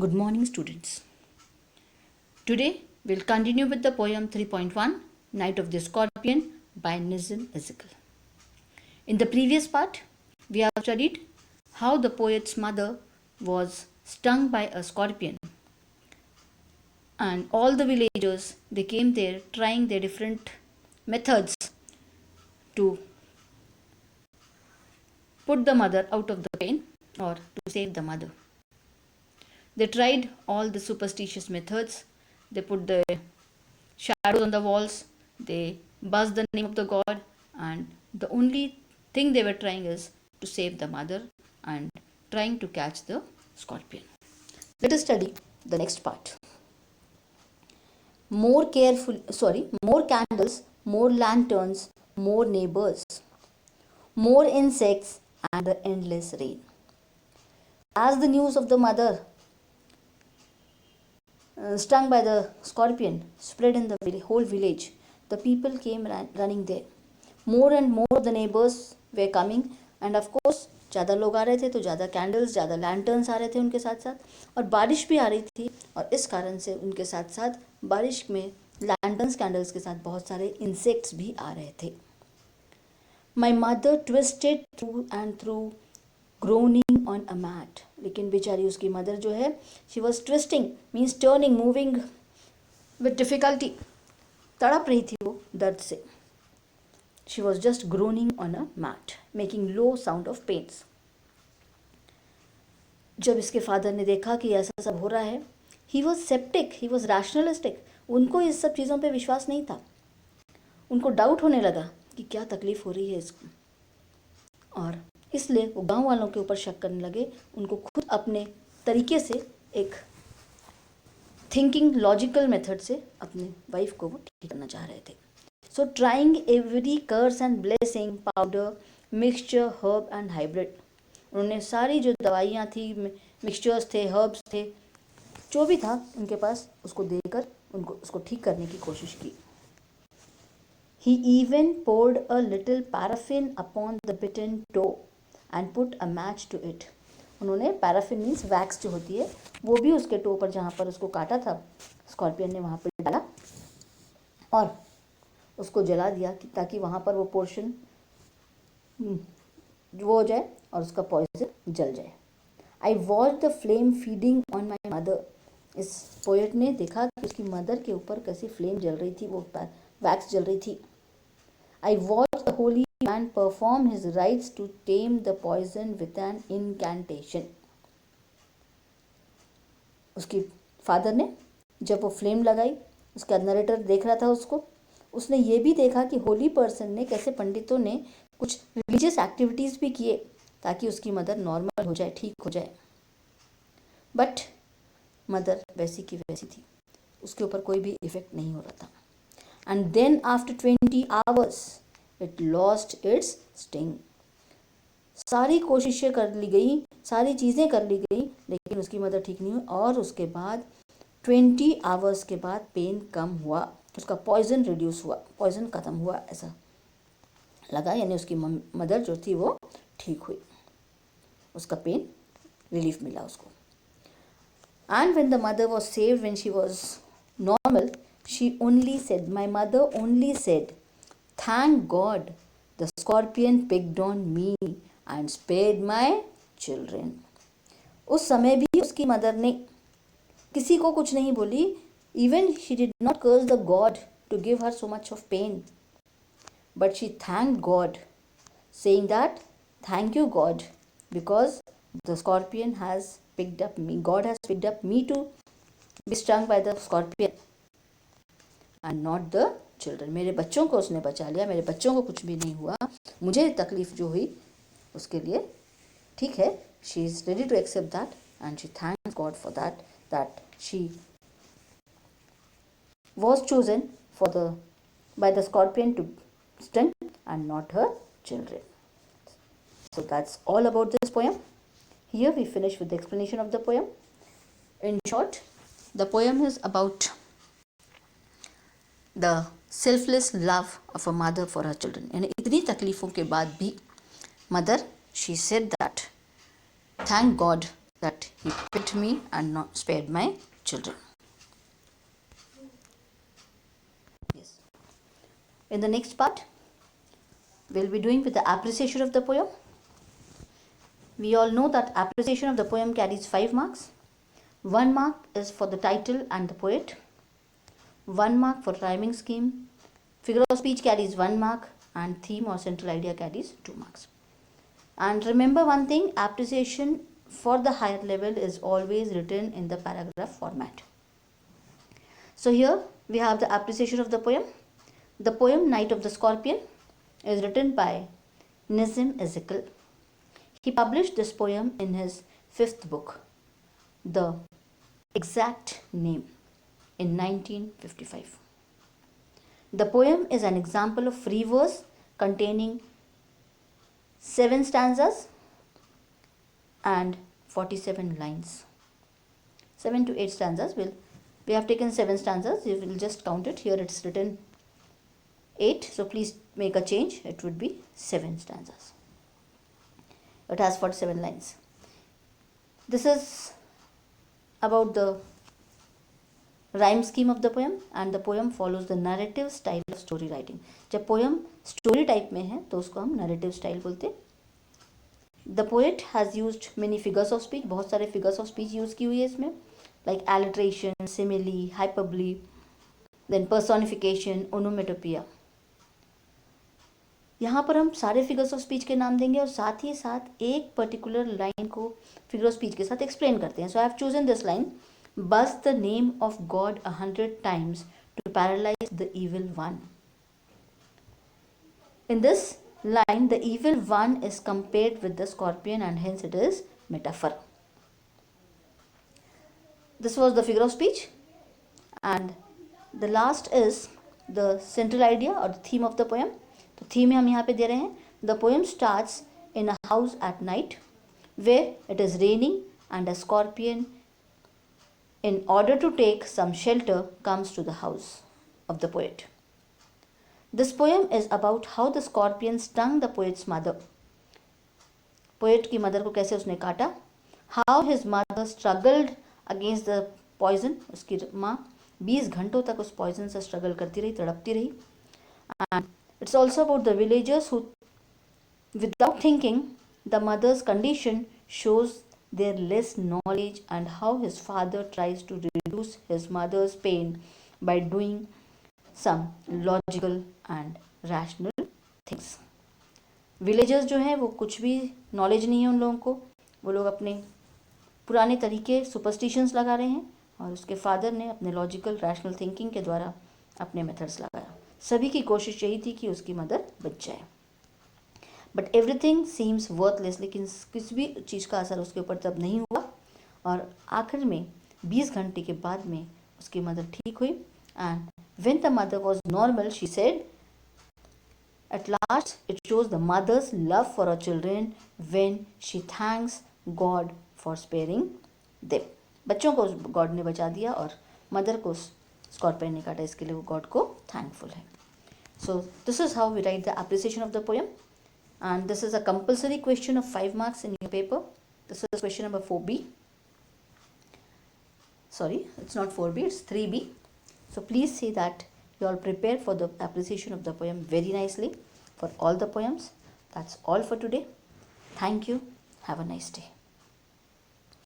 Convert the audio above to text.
Good morning, students. Today we'll continue with the poem 3.1 Night of the Scorpion by Nizam Ezekiel. In the previous part, we have studied how the poet's mother was stung by a scorpion, and all the villagers they came there trying their different methods to put the mother out of the pain or to save the mother. They tried all the superstitious methods. They put the shadows on the walls, they buzzed the name of the god, and the only thing they were trying is to save the mother and trying to catch the scorpion. Let us study the next part. More candles, more lanterns, more neighbors, more insects, and the endless rain. As the news of the mother stung by the scorpion spread in the whole village, the people came running there. More and more the neighbors were coming, and of course ज़्यादा लोग आ रहे थे तो ज़्यादा candles, ज़्यादा lanterns आ रहे थे उनके साथ साथ, और बारिश भी आ रही थी, और इस कारण से उनके साथ साथ बारिश में लैंटर्न्स कैंडल्स के साथ बहुत सारे इंसेक्ट्स भी आ रहे थे. My mother twisted through and through groaning on a mat. लेकिन बेचारी उसकी मदर जो है, she was twisting means turning, moving with difficulty, तड़प रही थी वो दर्द से. She was just groaning on a mat, making low sound of pains. जब इसके फादर ने देखा कि ऐसा सब हो रहा है, he was septic, he was rationalistic. उनको इस सब चीज़ों पे विश्वास नहीं था. उनको डाउट होने लगा कि क्या तकलीफ़ हो रही है इसको, और इसलिए वो गांव वालों के ऊपर शक करने लगे. उनको खुद अपने तरीके से एक थिंकिंग लॉजिकल मेथड से अपने वाइफ को वो ठीक करना चाह रहे थे. So trying every curse and blessing, powder, mixture, herb and hybrid. उन्होंने सारी जो दवाइयाँ थी, मिक्सचर्स थे, हर्ब्स थे, जो भी था उनके पास, उसको देकर उनको उसको ठीक करने की कोशिश की. He even poured a little paraffin upon the bitten toe and put a match to it. उन्होंने पैराफिन मीन्स वैक्स जो होती है, वो भी उसके टो पर जहाँ पर उसको काटा था स्कॉर्पियन ने, वहाँ पर डाला और उसको जला दिया ताकि वहाँ पर वो पोर्शन वो हो जाए और उसका पॉइजन जल जाए. I watch the flame feeding on my mother. इस पोएट ने देखा कि उसकी मदर के ऊपर कैसी फ्लेम जल रही थी, वो वैक्स जल रही थी. I watched the holy man perform his rites to tame the poison with an incantation. उसकी फादर ने जब वो फ्लेम लगाई, उसका नरेटर देख रहा था उसको, उसने ये भी देखा कि होली पर्सन ने कैसे पंडितों ने कुछ रिलीजियस एक्टिविटीज़ भी किए ताकि उसकी मदर नॉर्मल हो जाए, ठीक हो जाए. बट मदर वैसी की वैसी थी, उसके ऊपर कोई भी इफेक्ट नहीं हो रहा था. And then after 20 hours, it lost its sting. सारी कोशिशें कर ली गई, सारी चीज़ें कर ली गई, लेकिन उसकी मदर ठीक नहीं हुई. और उसके बाद 20 आवर्स के बाद पेन कम हुआ, उसका पॉइजन रिड्यूस हुआ, पॉइजन ख़त्म हुआ ऐसा लगा, यानी उसकी मदर जो थी वो ठीक हुई, उसका पेन रिलीफ मिला उसको. And when the mother was saved, when she was normal, she only said, my mother only said, thank God the scorpion picked on me and spared my children. उस समय भी उसकी मदर ने किसी को कुछ नहीं बोली. Even she did not curse the God to give her so much of pain, but she thanked God, saying that thank you God, because the scorpion has picked up me. God has picked up me to be stung by the scorpion and not the children. मेरे बच्चों को उसने बचा लिया, मेरे बच्चों को कुछ भी नहीं हुआ, मुझे तकलीफ जो हुई उसके लिए ठीक है. She is ready to accept that and she thanks God for that, that she was chosen by the scorpion to sting and not her children. So that's all about this poem. Here we finish with the explanation of the poem. In short, the poem is about the selfless love of a mother for her children. यानी इतनी तकलीफ़ों के बाद भी mother, she said that thank God that he picked me and not spared my children. Yes. In the next part, we'll be doing with the appreciation of the poem. We all know that appreciation of the poem carries 5 marks. 1 mark is for the title and the poet. 1 mark for rhyming scheme. Figure of speech carries 1 mark, and theme or central idea carries 2 marks. And remember one thing, appreciation for the higher level is always written in the paragraph format. So here we have the appreciation of the poem. The poem Knight of the Scorpion is written by Nazim Ezekiel. He published this poem in his 5th book, The Exact Name, in 1955. The poem is an example of free verse containing 7 stanzas and 47 lines. 7 to 8 stanzas. We have taken 7 stanzas. You will just count it. Here it's written 8. So please make a change. It would be 7 stanzas. It has 47 lines. This is about the rhyme scheme of the poem, and the poem follows the narrative style of story writing. जब poem story type में है तो उसको हम narrative style बोलते हैं. The poet has used many figures of speech. बहुत सारे figures of speech use की हुई है इसमें, like alliteration, simile, hyperbole, then personification, onomatopoeia. यहाँ पर हम सारे फिगर्स ऑफ स्पीच के नाम देंगे और साथ ही साथ एक पर्टिकुलर लाइन को फिगर ऑफ स्पीच के साथ एक्सप्लेन करते हैं. So I have chosen this line, बस the name of God 100 times to paralyze the evil one. In this line, the evil one is compared with the scorpion and hence it is metaphor. This was the figure of speech, and the last is the central idea or the theme of the poem. तो theme हम यहाँ पे दे रहे हैं. The poem starts in a house at night where it is raining and a scorpion in order to take some shelter comes to the house of the poet. This poem is about how the scorpion stung the poet's mother. Poet की mother को कैसे उसने काटा. How his mother struggled against the poison. उसकी माँ 20 घंटों तक उस पॉइजन से स्ट्रगल करती रही, तड़पती रही. And it's also about the villagers who, without thinking, the mother's condition shows their less knowledge and how his father tries to reduce his mother's pain by doing some logical and rational things. Villagers जो हैं वो कुछ भी knowledge नहीं है उन लोगों को, वो लोग अपने पुराने तरीके सुपरस्टिशंस लगा रहे हैं और उसके फादर ने अपने लॉजिकल रैशनल थिंकिंग के द्वारा अपने मेथड्स लगाया. सभी की कोशिश यही थी कि उसकी मदर बच जाए. But everything seems worthless. लेकिन किसी भी चीज़ का असर उसके ऊपर तब नहीं हुआ और आखिर में 20 घंटे के बाद में उसकी मदर ठीक हुई. And when the mother was normal she said at last it shows the mother's love for a children when she thanks God for sparing them. बच्चों को गॉड ने बचा दिया और मदर को स्कॉर्पियन ने काटा, इसके लिए वो गॉड को थैंकफुल है. So this is how we write the appreciation of the poem. And this is a compulsory question of 5 marks in your paper. This is question number 4B. Sorry, it's not 4B, it's 3B. So please see that you all prepare for the appreciation of the poem very nicely for all the poems. That's all for today. Thank you. Have a nice day.